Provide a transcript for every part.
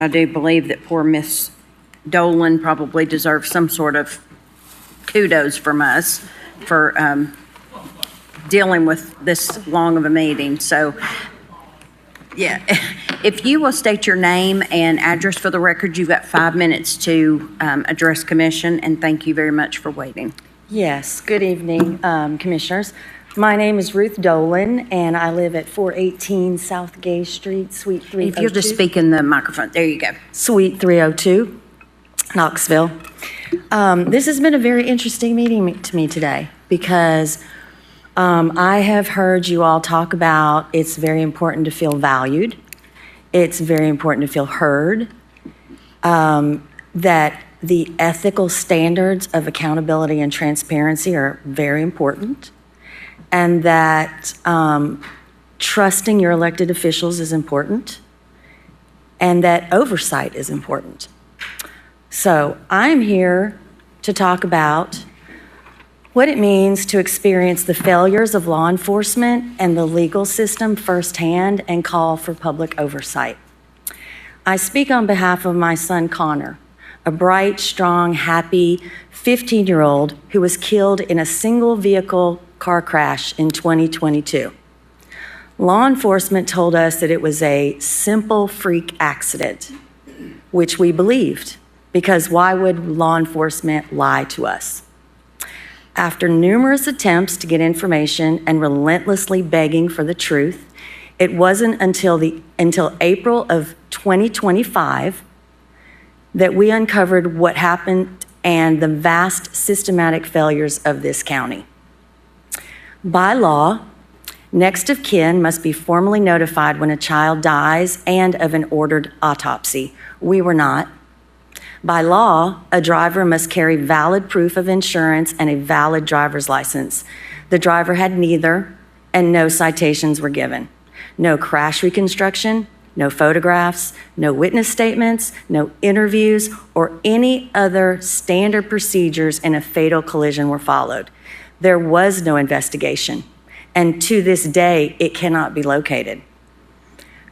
I do believe that poor Miss Dolin probably deserves some sort of kudos from us for dealing with this long of a meeting. So, yeah, if you will state your name and address for the record, you've got 5 minutes to address commission, and thank you very much for waiting. Yes, good evening, commissioners. My name is Ruth Dolin, and I live at 418 South Gay Street, Suite 302. If you'll just speak in the microphone, there you go. Suite 302, Knoxville. This has been a very interesting meeting to me today because I have heard you all talk about it's very important to feel valued. It's very important to feel heard. That the ethical standards of accountability and transparency are very important. And that trusting your elected officials is important. And that oversight is important. So I'm here to talk about what it means to experience the failures of law enforcement and the legal system firsthand and call for public oversight. I speak on behalf of my son, Conor, a bright, strong, happy 15-year-old who was killed in a single vehicle car crash in 2022. Law enforcement told us that it was a simple freak accident, which we believed, because why would law enforcement lie to us? After numerous attempts to get information and relentlessly begging for the truth, it wasn't until April of 2025 that we uncovered what happened and the vast systematic failures of this county. By law, next of kin must be formally notified when a child dies and of an ordered autopsy. We were not. By law, a driver must carry valid proof of insurance and a valid driver's license. The driver had neither, and no citations were given. No crash reconstruction, no photographs, no witness statements, no interviews, or any other standard procedures in a fatal collision were followed. There was no investigation, and to this day, it cannot be located.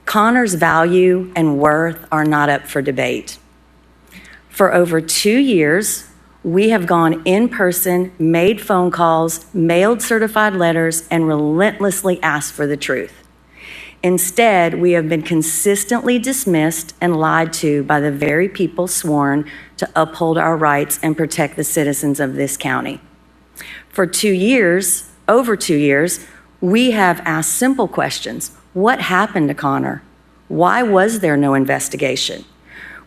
Conor's value and worth are not up for debate. For over 2 years, we have gone in person, made phone calls, mailed certified letters, and relentlessly asked for the truth. Instead, we have been consistently dismissed and lied to by the very people sworn to uphold our rights and protect the citizens of this county. For 2 years, over 2 years, we have asked simple questions. What happened to Conor? Why was there no investigation?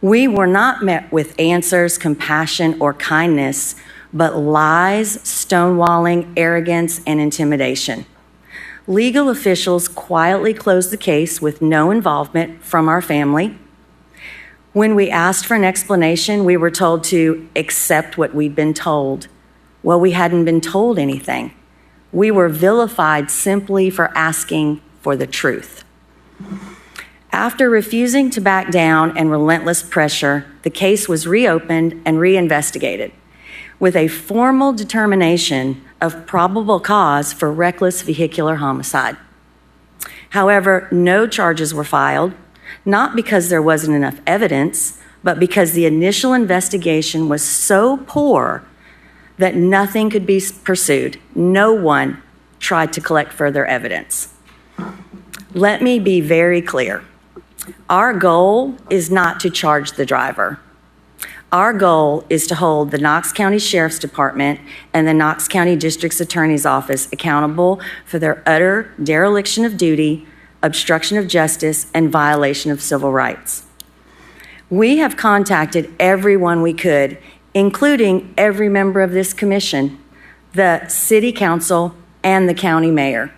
We were not met with answers, compassion, or kindness, but lies, stonewalling, arrogance, and intimidation. Legal officials quietly closed the case with no involvement from our family. When we asked for an explanation, we were told to accept what we'd been told. Well, we hadn't been told anything. We were vilified simply for asking for the truth. After refusing to back down and relentless pressure, the case was reopened and reinvestigated with a formal determination of probable cause for reckless vehicular homicide. However, no charges were filed, not because there wasn't enough evidence, but because the initial investigation was so poor that nothing could be pursued. No one tried to collect further evidence. Let me be very clear. Our goal is not to charge the driver. Our goal is to hold the Knox County Sheriff's Department and the Knox County District's Attorney's Office accountable for their utter dereliction of duty, obstruction of justice, and violation of civil rights. We have contacted everyone we could, including every member of this commission, the city council, and the county mayor.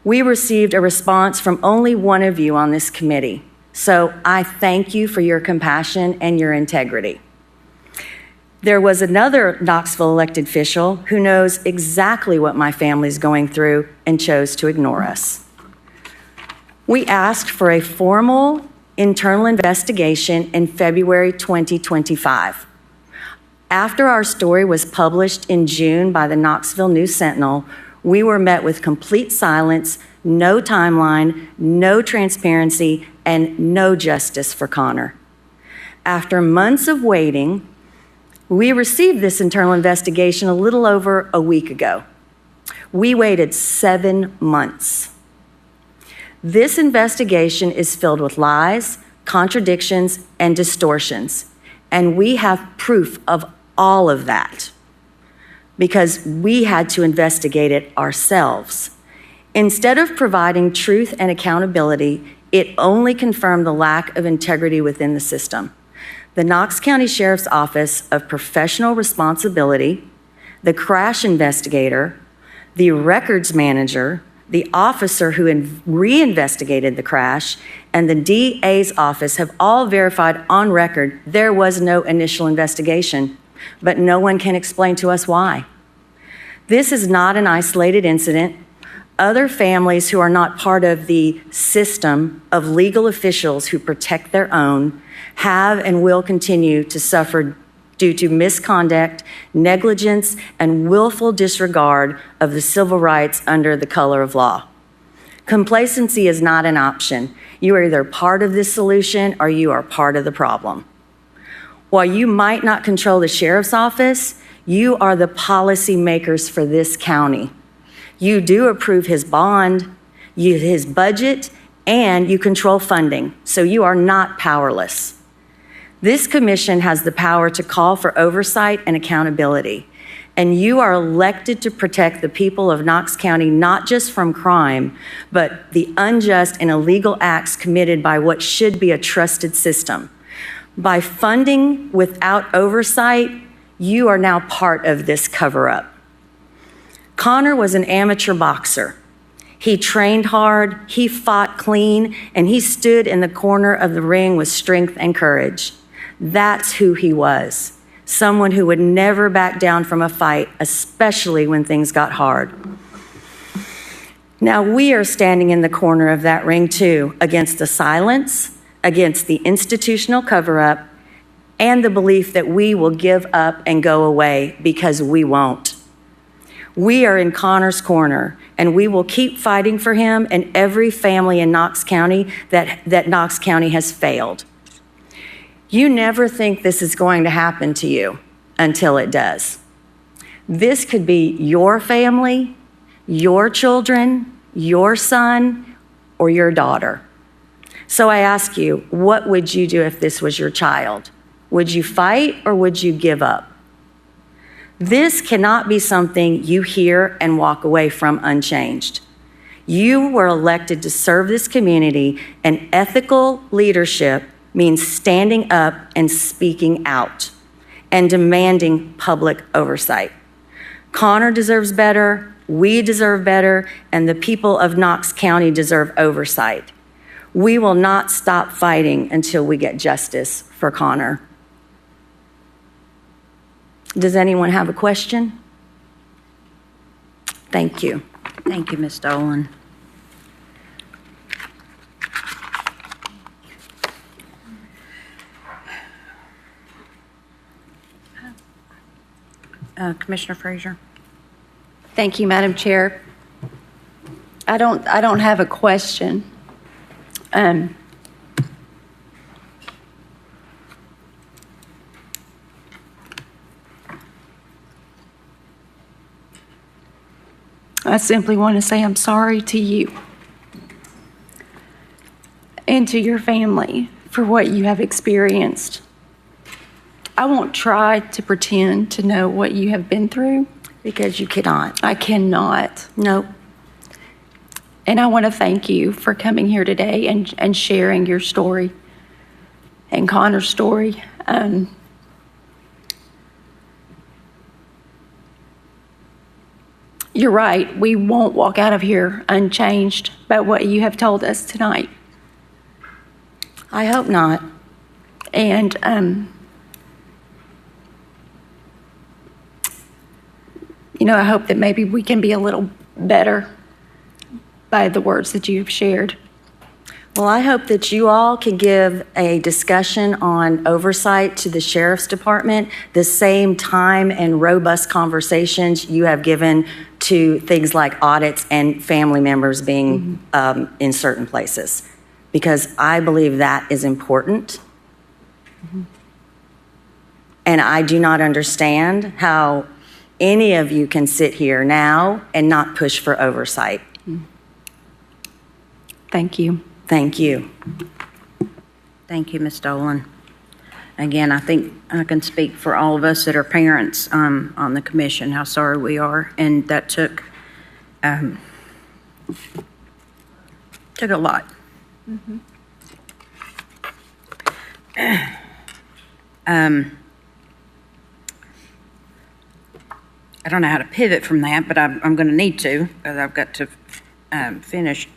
We received a response from only one of you on this committee, so I thank you for your compassion and your integrity. There was another Knoxville elected official who knows exactly what my family's going through and chose to ignore us. We asked for a formal internal investigation in February 2025. After our story was published in June by the Knoxville News Sentinel, we were met with complete silence, no timeline, no transparency, and no justice for Conor. After months of waiting, we received this internal investigation a little over a week ago. We waited 7 months. This investigation is filled with lies, contradictions, and distortions, and we have proof of all of that because we had to investigate it ourselves. Instead of providing truth and accountability, it only confirmed the lack of integrity within the system. The Knox County Sheriff's Office of Professional Responsibility, the crash investigator, the records manager, the officer who reinvestigated the crash, and the DA's office have all verified on record there was no initial investigation, but no one can explain to us why. This is not an isolated incident. Other families who are not part of the system of legal officials who protect their own have and will continue to suffer due to misconduct, negligence, and willful disregard of the civil rights under the color of law. Complacency is not an option. You are either part of this solution or you are part of the problem. While you might not control the sheriff's office, you are the policy makers for this county. You do approve his bond, his budget, and you control funding, so you are not powerless. This commission has the power to call for oversight and accountability, and you are elected to protect the people of Knox County not just from crime, but the unjust and illegal acts committed by what should be a trusted system. By funding without oversight, you are now part of this cover-up. Conor was an amateur boxer. He trained hard, he fought clean, and he stood in the corner of the ring with strength and courage. That's who he was, someone who would never back down from a fight, especially when things got hard. Now we are standing in the corner of that ring too, against the silence, against the institutional cover-up, and the belief that we will give up and go away because we won't. We are in Conor's corner, and we will keep fighting for him and every family in Knox County that Knox County has failed. You never think this is going to happen to you until it does. This could be your family, your children, your son, or your daughter. So I ask you, what would you do if this was your child? Would you fight or would you give up? This cannot be something you hear and walk away from unchanged. You were elected to serve this community, and ethical leadership means standing up and speaking out and demanding public oversight. Conor deserves better, we deserve better, and the people of Knox County deserve oversight. We will not stop fighting until we get justice for Conor. Does anyone have a question? Thank you. Thank you, Ms. Dolin. Commissioner Frazier. Thank you, Madam Chair. I don't have a question. I simply want to say I'm sorry to you and to your family for what you have experienced. I won't try to pretend to know what you have been through. Because you cannot. I cannot. Nope. And I want to thank you for coming here today and sharing your story and Conor's story. You're right. We won't walk out of here unchanged by what you have told us tonight. I hope not. And I hope that maybe we can be a little better by the words that you've shared. Well, I hope that you all can give a discussion on oversight to the Sheriff's Department the same time and robust conversations you have given to things like audits and family members being in certain places, because I believe that is important. And I do not understand how any of you can sit here now and not push for oversight. Thank you. Thank you. Thank you, Ms. Dolin. Again, I think I can speak for all of us that are parents on the commission, how sorry we are. And that took a lot. I don't know how to pivot from that, but I'm going to need to, because I've got to finish.